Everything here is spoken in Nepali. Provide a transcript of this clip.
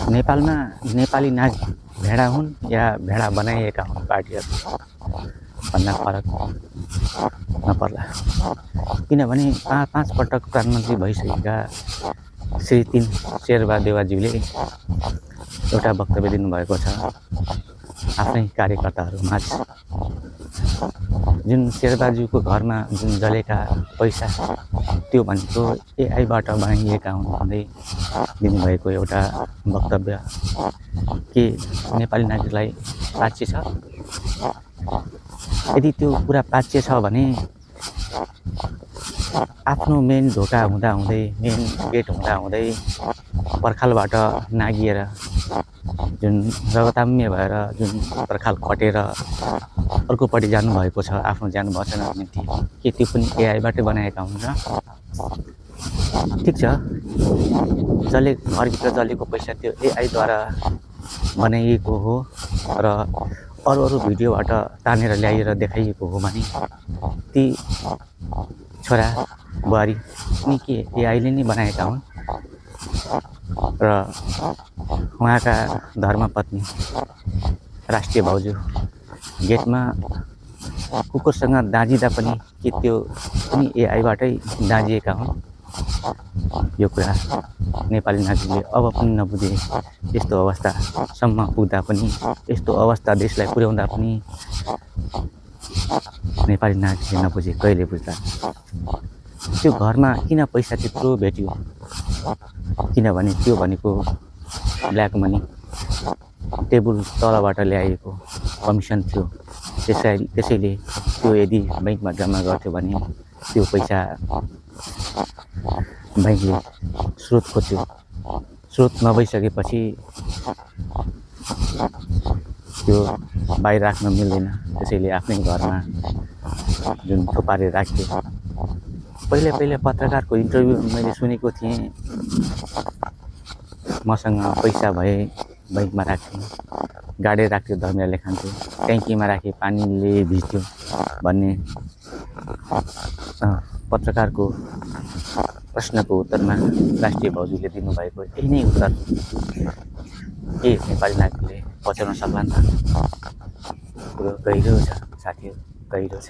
नेपालमा नेपाली नाग भेडा हुन् या भेडा बनाइएका हुन् पार्टीहरू भन्दा फरक नपर्ला। किनभने पाँच पटक प्रधानमन्त्री भइसकेका श्री 3 शेरबहादुर देउवाज्यूले एउटा वक्तव्य दिनुभएको छ आफ्नै कार्यकर्ताहरूमाझ। जुन शेरबहादुरको घरमा जुन जलेका पैसा त्यो भनेको एआईबाट बनाइएका हुन् भन्दै दिनुभएको एउटा वक्तव्य के नेपाली नागरिकलाई पाच्य छ? यदि त्यो कुरा पाच्य छ भने आफ्नो मेन ढोका हुँदाहुँदै मेन गेट हुँदाहुँदै पर्खालबाट नागिएर जुन रगताम्य भएर जुन पर्खाल कटेर अर्कोपट्टि जानुभएको छ आफ्नो ज्यान बचाउनको निम्ति, के त्यो पनि एआईबाटै बनाएका हुन् र? ठिक छ, घरभित्र जलेको पैसा त्यो एआईद्वारा बनाइएको हो र अरू भिडियोबाट तानेर ल्याएर देखाइएको हो भने ती छोरा बुहारी नि के एआईले नै बनाएका हुन् र उहाँका धर्मपत्नी राष्ट्रिय भाउजू गेटमा कुकुरसँग दाँजिँदा पनि के त्यो पनि एआईबाटै दाँजिएका हुन्? यो कुरा नेपाली नागरिकले अब पनि नबुझे, यस्तो अवस्थासम्म पुग्दा पनि, यस्तो अवस्था देशलाई पुर्याउँदा पनि नेपाली नागरिकले नबुझे कहिले बुझ्ला? त्यो घरमा किन पैसा त्यत्रो भेट्यो? किनभने त्यो भनेको ब्ल्याक मनी, टेबल तलबाट ल्याएको कमिसन थियो। त्यसैले त्यो यदि बैंकमा जम्मा गर्थ्यो भने त्यो पैसा बैंकले स्रोत खोज्यो। स्रोत नभइसकेपछि त्यो बाहिर राख्न मिल्दैन, त्यसैले आफ्नै घरमा जुन थुपारेर राख्यो। पहिले पत्रकारको इन्टरभ्यू मैले सुनेको थिएँ, मसँग पैसा भए बैंकमा राख्थेँ, गाडेर राख्थ्यो, धर्मेले खान्थ्यो, ट्याङ्कीमा राखे पानीले भिज्थ्यो भन्ने पत्रकारको प्रश्नको उत्तरमा राष्ट्रिय भाउजूले दिनुभएको यही नै उत्तर के नेपाली नागरिकले पचाउन सक्ला नि त? कुरो गहिरो छ साथीहरू, गहिरो छ।